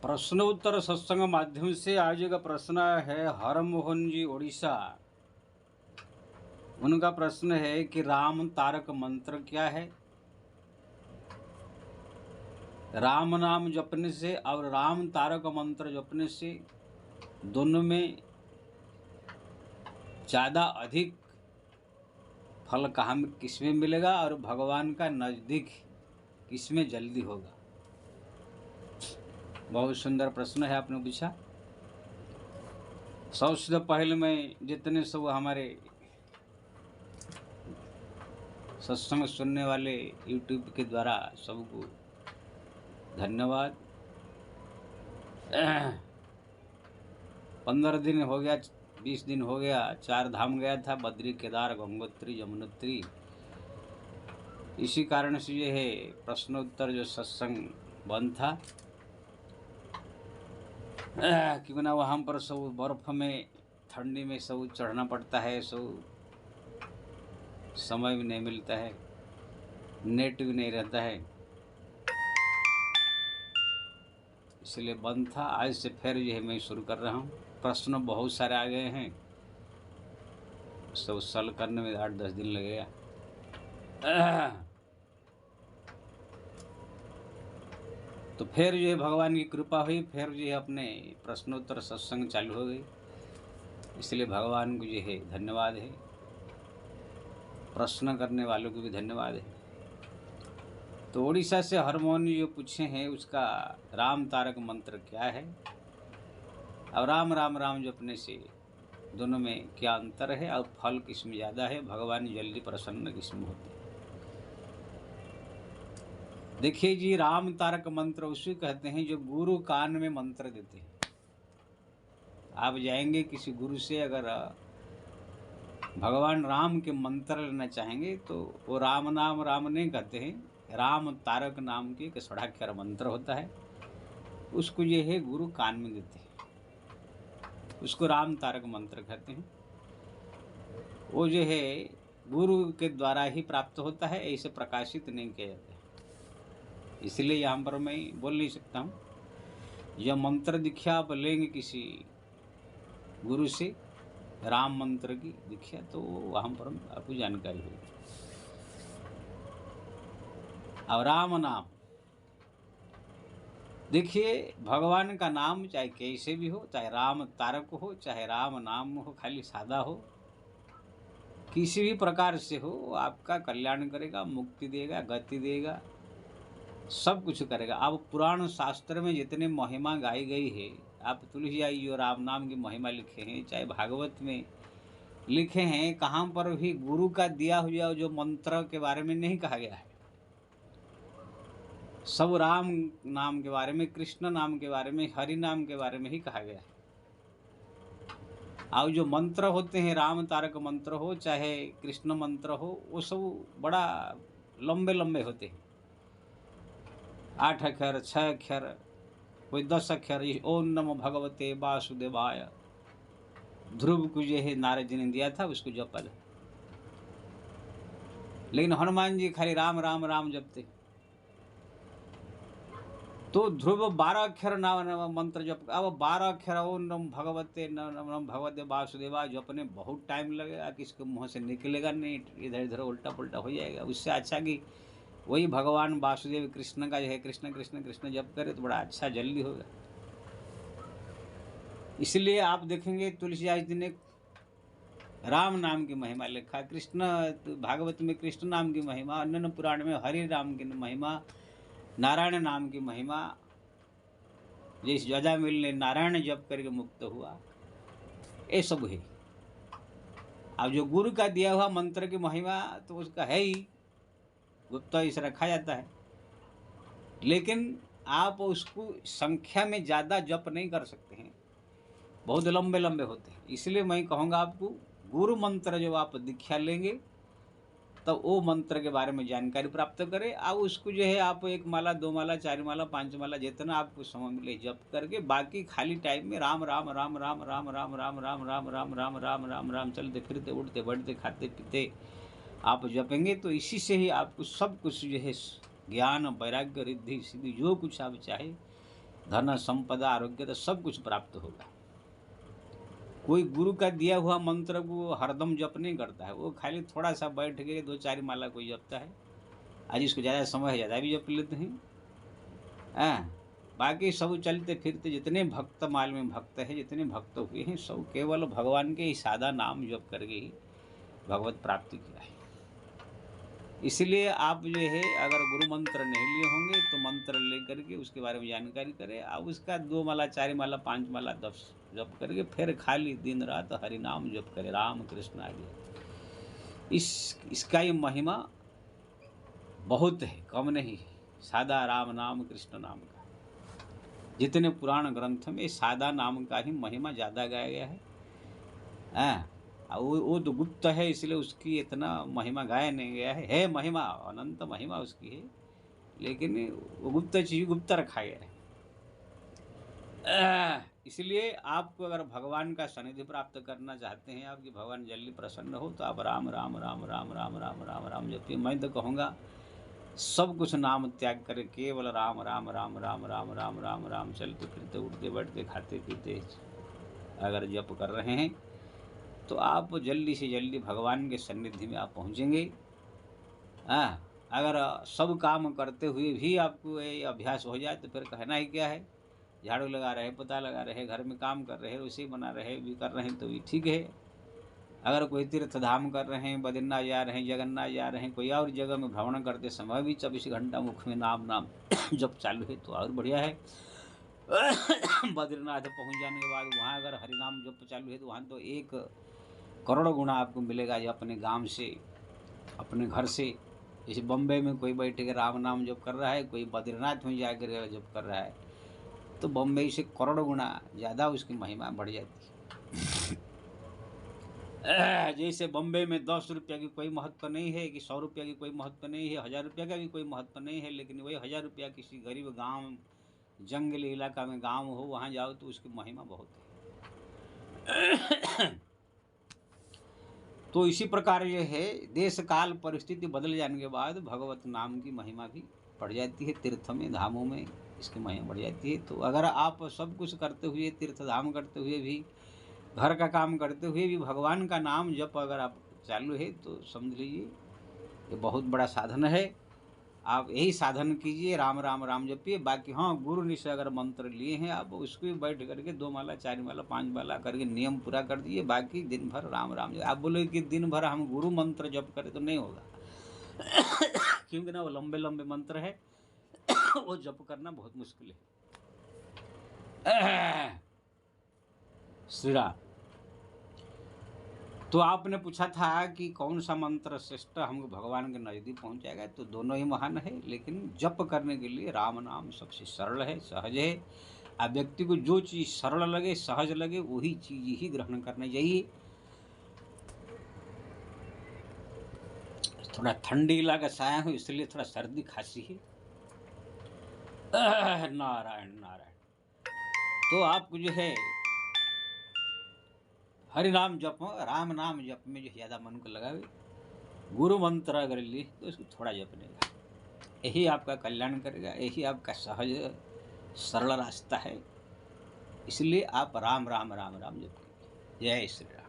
प्रश्न उत्तर सत्संग माध्यम से आज का प्रश्न है हरमोहन जी उड़ीसा। उनका प्रश्न है कि राम तारक मंत्र क्या है। राम नाम जपने से और राम तारक मंत्र जपने से दोनों में ज़्यादा अधिक फल कहाँ किसमें मिलेगा और भगवान का नज़दीक किसमें जल्दी होगा। बहुत सुंदर प्रश्न है आपने पूछा। सबसे पहले मैं जितने सब हमारे सत्संग सुनने वाले यूट्यूब के द्वारा सबको धन्यवाद। 15 दिन हो गया, 20 दिन हो गया, 4 धाम गया था, बद्री, केदार, गंगोत्री, यमुनोत्री। इसी कारण से ये है प्रश्नोत्तर जो सत्संग बंद था, क्योंकि ना वहाँ पर सब बर्फ में ठंडी में सब चढ़ना पड़ता है, सब समय भी नहीं मिलता है, नेट भी नहीं रहता है, इसलिए बंद था। आज से फिर ये मैं शुरू कर रहा हूँ। प्रश्न बहुत सारे आ गए हैं, सब सॉल्व करने में 8-10 दिन लगेगा। तो फिर ये भगवान की कृपा हुई, फिर ये अपने प्रश्नोत्तर सत्संग चालू हो गई, इसलिए भगवान को ये है धन्यवाद है, प्रश्न करने वालों को भी धन्यवाद है। तो उड़ीसा से हरमोहन जो पूछे हैं उसका राम तारक मंत्र क्या है और राम राम राम जपने से दोनों में क्या अंतर है और फल किसमें ज़्यादा है, भगवान जल्दी प्रसन्न किसमें होते हैं। देखिए जी, राम तारक मंत्र उसे कहते हैं जो गुरु कान में मंत्र देते हैं। आप जाएंगे किसी गुरु से, अगर भगवान राम के मंत्र लेना चाहेंगे तो वो राम नाम राम नहीं कहते हैं, राम तारक नाम के एक षडाक्षर मंत्र होता है, उसको ये है गुरु कान में देते हैं, उसको राम तारक मंत्र कहते हैं। वो जो है गुरु के द्वारा ही प्राप्त होता है, ऐसे प्रकाशित नहीं किया जाता है, इसलिए यहाँ पर मैं बोल नहीं सकता हूँ। यह मंत्र दीक्षा आप लेंगे किसी गुरु से, राम मंत्र की दीक्षा, तो वहाँ पर आपको जानकारी होगी। और राम नाम, देखिए भगवान का नाम चाहे कैसे भी हो, चाहे राम तारक हो, चाहे राम नाम हो खाली सादा हो, किसी भी प्रकार से हो, आपका कल्याण करेगा, मुक्ति देगा, गति देगा, सब कुछ करेगा। अब पुराण शास्त्र में जितने महिमा गाई गई है, आप तुलसी जो राम नाम की महिमा लिखे हैं, चाहे भागवत में लिखे हैं, कहाँ पर भी गुरु का दिया हुआ जो मंत्र के बारे में नहीं कहा गया है। सब राम नाम के बारे में, कृष्ण नाम के बारे में, हरि नाम के बारे में ही कहा गया है। और जो मंत्र होते हैं, राम तारक मंत्र हो चाहे कृष्ण मंत्र हो, वो सब बड़ा लंबे लंबे होते हैं, 8 अक्षर, 6 अक्षर, कोई 10 अक्षर। ओम नमो भगवते वासुदेवाय, ध्रुव को जो है नारद जी ने दिया था, उसको जपल। लेकिन हनुमान जी खाली राम राम राम जपते, तो ध्रुव 12 अक्षर नाम मंत्र जप। अब 12 अक्षर ओम नम भगवते नम भगवते वासुदेवा जपने बहुत टाइम लगेगा, किसके मुँह से निकलेगा नहीं, इधर इधर उल्टा पुल्टा हो जाएगा। उससे अच्छा कि वही भगवान वासुदेव कृष्ण का जो है कृष्ण कृष्ण कृष्ण जप करे तो बड़ा अच्छा जल्दी होगा। इसलिए आप देखेंगे तुलसीदास जी ने राम नाम की महिमा लिखा, कृष्ण भागवत में कृष्ण नाम की महिमा, अन्य पुराण में हरि नाम की महिमा, नारायण नाम की महिमा, जिस जजामिल ने नारायण जप करके मुक्त हुआ, ये सब है। अब जो गुरु का दिया हुआ मंत्र की महिमा तो उसका है ही, गुप्त इसे रखा जाता है, लेकिन आप उसको संख्या में ज़्यादा जप नहीं कर सकते हैं, बहुत लंबे लंबे होते हैं। इसलिए मैं कहूँगा आपको गुरु मंत्र जो आप दीक्षा लेंगे तो वो मंत्र के बारे में जानकारी प्राप्त करें, और उसको जो है आप 1 माला 2 माला 4 माला 5 माला जितना आपको समय मिले जप करके, बाकी खाली टाइम में राम राम राम राम राम राम राम राम राम राम राम राम राम राम चलते फिरते उठते बैठते खाते पीते आप जपेंगे, तो इसी से ही आपको सब कुछ जो है ज्ञान वैराग्य रिद्धि सिद्धि जो कुछ आप चाहे धन संपदा आरोग्य तो सब कुछ प्राप्त होगा। कोई गुरु का दिया हुआ मंत्र को हरदम जप नहीं करता है, वो खाली थोड़ा सा बैठ के 2-4 माला कोई जपता है। आज इसको ज़्यादा समय है, ज़्यादा भी जप लेते हैं। बाकी सब चलते फिरते जितने भक्त माल में भक्त है, जितने भक्त हुए हैं, सब केवल भगवान के ही सादा नाम जप करके ही भगवत प्राप्ति किया है। इसलिए आप जो है अगर गुरु मंत्र नहीं लिए होंगे तो मंत्र लेकर के उसके बारे में जानकारी करें। अब उसका 2 माला 4 माला 5 माला 10 जप करके फिर खाली दिन रात हरि नाम जप करें, राम कृष्ण आगे। इसका ये महिमा बहुत है, कम नहीं है। सादा राम नाम कृष्ण नाम का, जितने पुराण ग्रंथ में सादा नाम का ही महिमा ज़्यादा गाया गया है। वो तो गुप्त है, इसलिए उसकी इतना महिमा गाया नहीं गया है महिमा, अनंत महिमा उसकी है, लेकिन वो गुप्त चीज गुप्त रखा गया है। इसलिए आपको अगर भगवान का सानिध्य प्राप्त करना चाहते हैं, आपकी भगवान जल्दी प्रसन्न हो, तो आप राम राम राम राम राम राम राम राम जपिए। मैं तो कहूँगा सब कुछ नाम त्याग कर केवल राम राम राम राम राम राम राम राम चलते फिरते उठते बैठते खाते पीते अगर जप कर रहे हैं तो आप जल्दी से जल्दी भगवान के सन्निधि में आप पहुँचेंगे। अगर सब काम करते हुए भी आपको ये अभ्यास हो जाए तो फिर कहना ही क्या है। झाड़ू लगा रहे, पोता लगा रहे, घर में काम कर रहे, रसोई बना रहे भी कर रहे हैं तो भी ठीक है। अगर कोई तीर्थ धाम कर रहे हैं, बद्रीनाथ जा रहे हैं, जगन्नाथ जा रहे हैं, कोई और जगह में भ्रमण करते समय भी 24 घंटा मुख में नाम नाम जब चालू है तो और बढ़िया है। बद्रीनाथ पहुंच जाने के बाद वहाँ अगर हरिनाम जप चालू है तो वहाँ तो 1 करोड़ गुना आपको मिलेगा। ये अपने गांव से, अपने घर से, जैसे बम्बई में कोई बैठ के राम नाम जप कर रहा है, कोई बद्रीनाथ में जाकर जप कर रहा है, तो बम्बई से करोड़ गुना ज़्यादा उसकी महिमा बढ़ जाती है। जैसे बम्बे में 10 रुपया की कोई महत्व नहीं है, कि 100 रुपया की कोई महत्व नहीं है, 1000 रुपया का भी कोई महत्व नहीं है, लेकिन वही 1000 रुपया किसी गरीब गांव, जंगली इलाका में गांव हो, वहाँ जाओ तो उसकी महिमा बहुत है। तो इसी प्रकार ये है, देश काल परिस्थिति बदल जाने के बाद भगवत नाम की महिमा भी बढ़ जाती है। तीर्थ में, धामों में इसकी महिमा बढ़ जाती है। तो अगर आप सब कुछ करते हुए, तीर्थ धाम करते हुए भी, घर का काम करते हुए भी भगवान का नाम जप अगर आप चालू है तो समझ लीजिए ये बहुत बड़ा साधन है। आप यही साधन कीजिए, राम राम राम जपिए। बाकी हाँ, गुरु निश्चय अगर मंत्र लिए हैं आप, उसको भी बैठ करके 2 माला 4 माला 5 माला करके नियम पूरा कर दिए। बाकी दिन भर राम राम जप। आप बोले कि दिन भर हम गुरु मंत्र जप करें तो नहीं होगा। क्योंकि ना वो लंबे लंबे मंत्र है, वो जप करना बहुत मुश्किल है। श्री राम। तो आपने पूछा था कि कौन सा मंत्र श्रेष्ठ हमको भगवान के नज़दीक पहुंचाएगा, तो दोनों ही महान है, लेकिन जप करने के लिए राम नाम सबसे सरल है, सहज है। अब व्यक्ति को जो चीज़ सरल लगे, सहज लगे, वही चीज़ ही ग्रहण करना चाहिए। थोड़ा ठंडी इलाका से आया हूँ इसलिए थोड़ा सर्दी खांसी है। नारायण नारायण। तो आपको जो है हरि नाम जप, राम नाम जप में जो ज़्यादा मन को लगावे, गुरु मंत्र अगर लिए तो उसको थोड़ा जपनेगा, यही आपका कल्याण करेगा, यही आपका सहज सरल रास्ता है। इसलिए आप राम राम राम राम जप कीजिए। जय श्री राम।